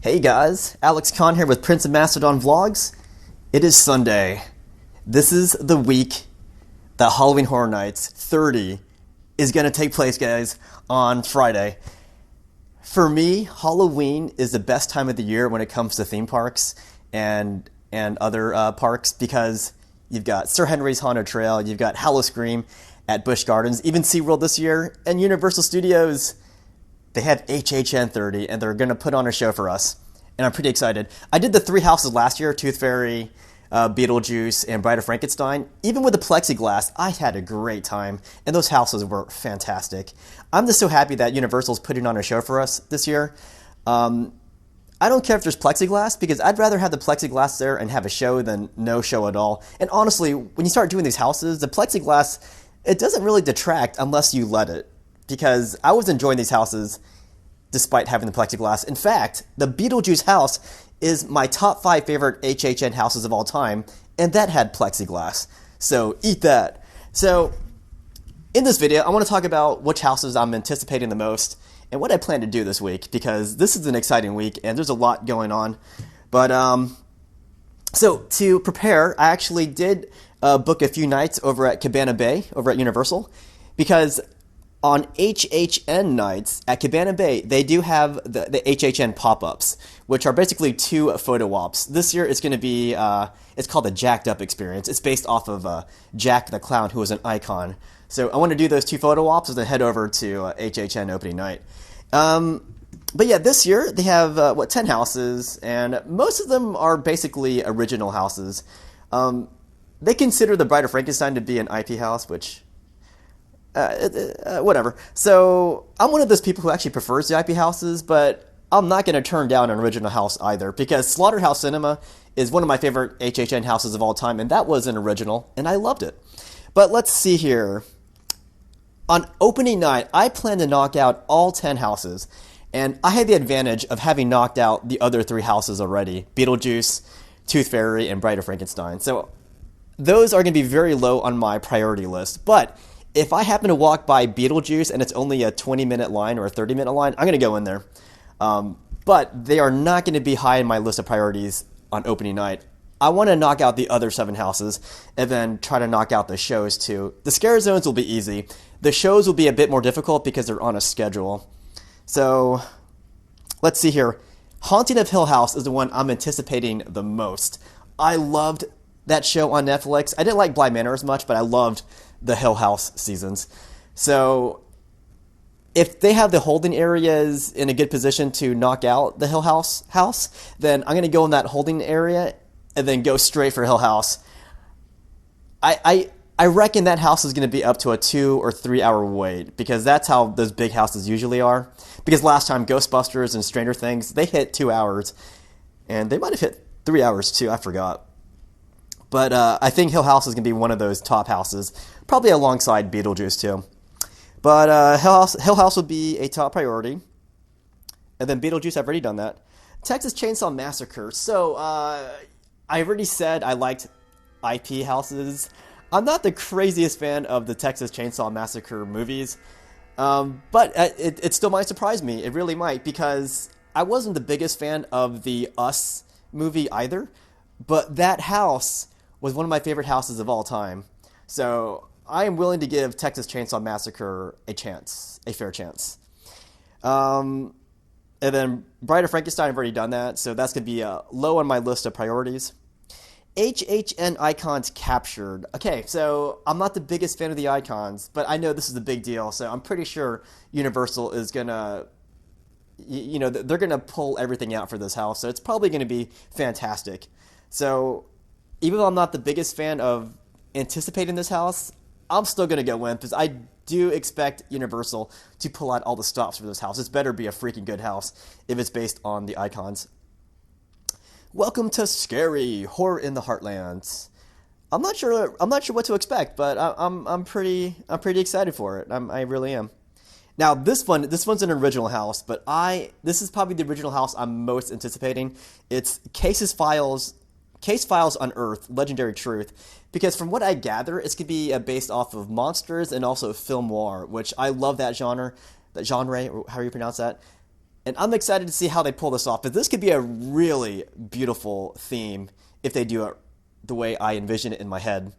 Hey guys, Alex Kahn here with Prince of Macedon Vlogs. It is Sunday. This is the week that Halloween Horror Nights 30 is going to take place, guys, on Friday. For me, Halloween is the best time of the year when it comes to theme parks and other parks, because you've got Sir Henry's Haunted Trail, you've got Howl-O-Scream at Busch Gardens, even SeaWorld this year, and Universal Studios. They have HHN 30, and they're going to put on a show for us, and I'm pretty excited. I did the three houses last year, Tooth Fairy, Beetlejuice, and Bride of Frankenstein. Even with the plexiglass, I had a great time, and those houses were fantastic. I'm just so happy that Universal's putting on a show for us this year. I don't care if there's plexiglass, because I'd rather have the plexiglass there and have a show than no show at all. And honestly, when you start doing these houses, the plexiglass, it doesn't really detract unless you let it, because I was enjoying these houses despite having the plexiglass. In fact, the Beetlejuice house is my top 5 favorite HHN houses of all time, and that had plexiglass. So eat that. So in this video, I want to talk about which houses I'm anticipating the most and what I plan to do this week, because this is an exciting week and there's a lot going on. But so to prepare, I actually did book a few nights over at Cabana Bay over at Universal, because on HHN nights at Cabana Bay, they do have the HHN pop-ups, which are basically 2 photo ops. This year it's going to be, it's called the Jacked Up Experience. It's based off of Jack the Clown, who was an icon. So I want to do those 2 photo ops and then head over to HHN opening night. But yeah, this year they have, 10 houses, and most of them are basically original houses. They consider the Bride of Frankenstein to be an IP house, which... whatever. So I'm one of those people who actually prefers the IP houses, but I'm not going to turn down an original house either, because Slaughterhouse Cinema is one of my favorite HHN houses of all time, and that was an original, and I loved it. But let's see here. On opening night, I plan to knock out all 10 houses, and I had the advantage of having knocked out the other 3 houses already: Beetlejuice, Tooth Fairy, and Bride of Frankenstein. So those are going to be very low on my priority list, but if I happen to walk by Beetlejuice and it's only a 20-minute line or a 30-minute line, I'm going to go in there. But they are not going to be high in my list of priorities on opening night. I want to knock out the other 7 houses and then try to knock out the shows too. The scare zones will be easy. The shows will be a bit more difficult because they're on a schedule. So let's see here. Haunting of Hill House is the one I'm anticipating the most. I loved that show on Netflix. I didn't like Bly Manor as much, but I loved the Hill House seasons. So if they have the holding areas in a good position to knock out the Hill House, then I'm going to go in that holding area and then go straight for Hill House. I reckon that house is going to be up to a 2 or 3 hour wait, because that's how those big houses usually are. Because last time Ghostbusters and Stranger Things, they hit 2 hours, and they might have hit 3 hours too, I forgot. But I think Hill House is going to be one of those top houses, probably alongside Beetlejuice too. But Hill House will be a top priority. And then Beetlejuice, I've already done that. Texas Chainsaw Massacre. So I already said I liked IP houses. I'm not the craziest fan of the Texas Chainsaw Massacre movies. But it still might surprise me. It really might, because I wasn't the biggest fan of the Us movie either. But that house was one of my favorite houses of all time. So I am willing to give Texas Chainsaw Massacre a chance, a fair chance. And then Bride of Frankenstein, I've already done that, so that's going to be low on my list of priorities. HHN Icons Captured. Okay, so I'm not the biggest fan of the icons, but I know this is a big deal, so I'm pretty sure Universal is going to, they're going to pull everything out for this house, so it's probably going to be fantastic. So even though I'm not the biggest fan of anticipating this house, I'm still going to go in, because I do expect Universal to pull out all the stops for this house. This better be a freaking good house if it's based on the icons. Welcome to Scary Horror in the Heartlands. I'm not sure what to expect, but I'm pretty excited for it. I really am. Now this one's an original house, but this is probably the original house I'm most anticipating. It's Case Files Unearthed, Legendary Truth, because from what I gather, it's going to be based off of monsters and also film noir, which I love that genre, however you pronounce that. And I'm excited to see how they pull this off. But this could be a really beautiful theme if they do it the way I envision it in my head.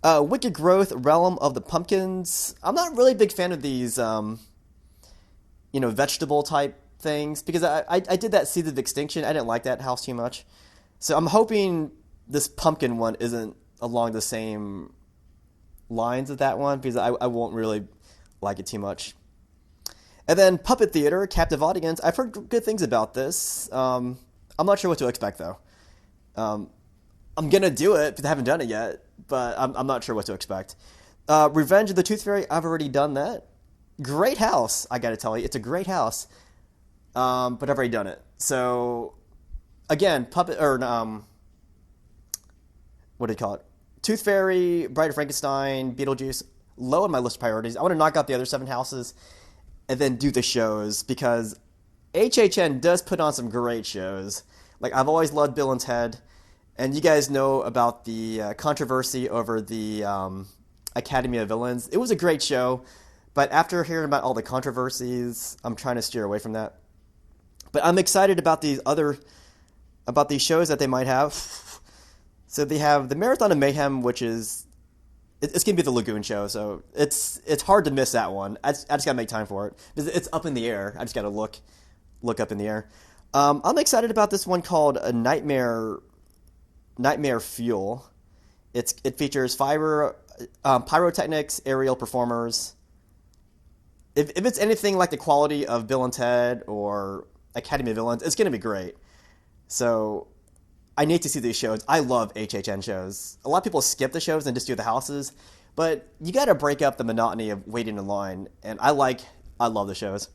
Wicked Growth, Realm of the Pumpkins. I'm not really a big fan of these, vegetable type things because I did that Seeds of Extinction. I didn't like that house too much. So I'm hoping this pumpkin one isn't along the same lines of that one because I won't really like it too much. And then Puppet Theater, Captive Audience. I've heard good things about this. I'm not sure what to expect though. I'm gonna do it because I haven't done it yet, but I'm not sure what to expect. Revenge of the Tooth Fairy. I've already done that. Great house, I gotta tell you. It's a great house. But I've already done it. So again, what do you call it? Tooth Fairy, Bride of Frankenstein, Beetlejuice, low on my list of priorities. I want to knock out the other 7 houses and then do the shows because HHN does put on some great shows. Like, I've always loved Bill and Ted, and you guys know about the controversy over the Academy of Villains. It was a great show, but after hearing about all the controversies, I'm trying to steer away from that. But I'm excited about these shows that they might have. So they have the Marathon of Mayhem, which is it's gonna be the Lagoon show, so it's hard to miss that one. I just gotta make time for it. It's up in the air. I just gotta look up in the air. I'm excited about this one called a Nightmare Fuel. It features pyrotechnics, aerial performers. If it's anything like the quality of Bill and Ted or Academy of Villains, it's gonna be great. So I need to see these shows. I love HHN shows. A lot of people skip the shows and just do the houses, but you got to break up the monotony of waiting in line. And I love the shows.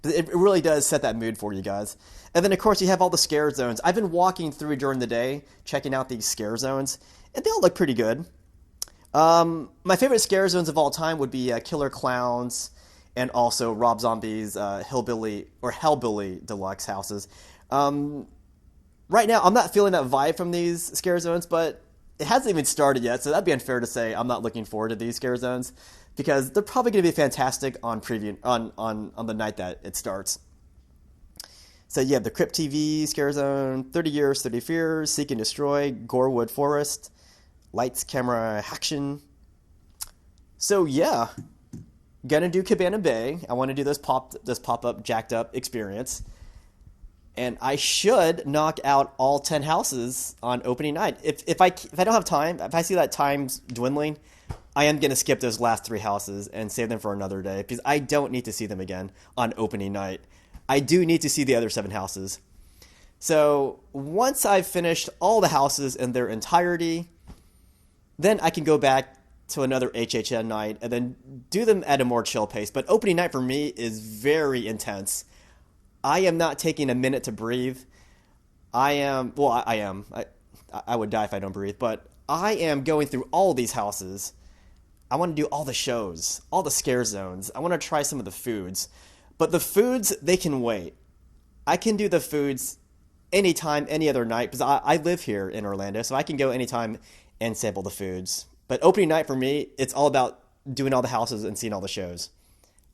It really does set that mood for you guys. And then of course you have all the scare zones. I've been walking through during the day, checking out these scare zones, and they all look pretty good. My favorite scare zones of all time would be Killer Clowns and also Rob Zombie's Hellbilly Deluxe houses. Right now, I'm not feeling that vibe from these scare zones, but it hasn't even started yet, so that'd be unfair to say I'm not looking forward to these scare zones because they're probably going to be fantastic on the night that it starts. So you have the Crypt TV scare zone, 30 Years, 30 Fears, Seek and Destroy, Gorewood Forest, Lights, Camera, Action. So yeah, gonna do Cabana Bay. I want to do this pop-up jacked up experience. And I should knock out all 10 houses on opening night. If I don't have time, if I see that time's dwindling, I am going to skip those last 3 houses and save them for another day because I don't need to see them again on opening night. I do need to see the other 7 houses. So once I've finished all the houses in their entirety, then I can go back to another HHN night and then do them at a more chill pace. But opening night for me is very intense. I am not taking a minute to breathe. I am. I would die if I don't breathe, but I am going through all these houses. I want to do all the shows, all the scare zones. I want to try some of the foods. But the foods, they can wait. I can do the foods anytime, any other night, because I live here in Orlando, so I can go anytime and sample the foods. But opening night for me, it's all about doing all the houses and seeing all the shows.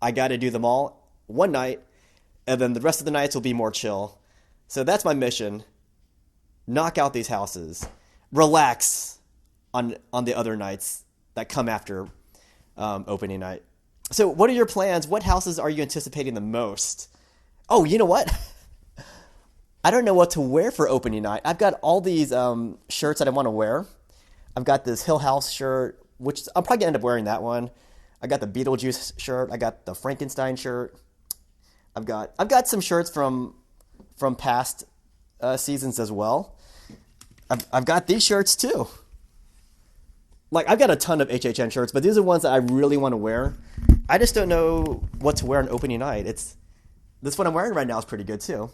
I got to do them all one night, and then the rest of the nights will be more chill. So that's my mission. Knock out these houses. Relax on the other nights that come after opening night. So what are your plans? What houses are you anticipating the most? Oh, you know what? I don't know what to wear for opening night. I've got all these shirts that I want to wear. I've got this Hill House shirt, which I'm probably going to end up wearing that one. I got the Beetlejuice shirt. I got the Frankenstein shirt. I've got some shirts from past seasons as well. I've got these shirts too. Like, I've got a ton of HHN shirts, but these are ones that I really want to wear. I just don't know what to wear on opening night. This one I'm wearing right now is pretty good too.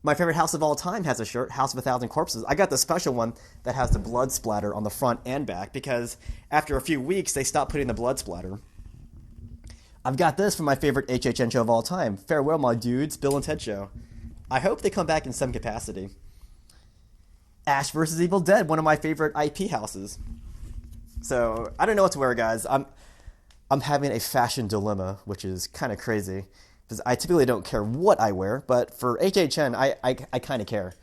My favorite house of all time has a shirt, House of a Thousand Corpses. I got the special one that has the blood splatter on the front and back because after a few weeks, they stopped putting the blood splatter. I've got this from my favorite HHN show of all time, Farewell, My Dudes, Bill and Ted Show. I hope they come back in some capacity. Ash vs. Evil Dead, one of my favorite IP houses. So, I don't know what to wear, guys. I'm having a fashion dilemma, which is kind of crazy. because I typically don't care what I wear, but for HHN, I kind of care.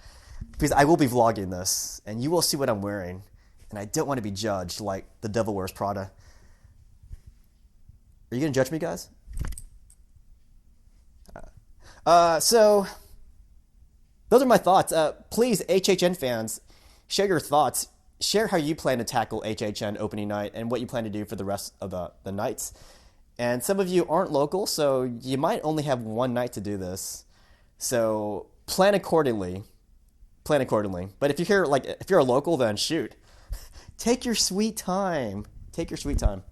Because I will be vlogging this, and you will see what I'm wearing, and I don't want to be judged like the devil wears Prada. Are you going to judge me, guys? So, those are my thoughts. Please, HHN fans, share your thoughts. Share how you plan to tackle HHN opening night and what you plan to do for the rest of the nights. And some of you aren't local, so you might only have one night to do this. So plan accordingly. Plan accordingly. But if you're a local, then shoot. Take your sweet time. Take your sweet time.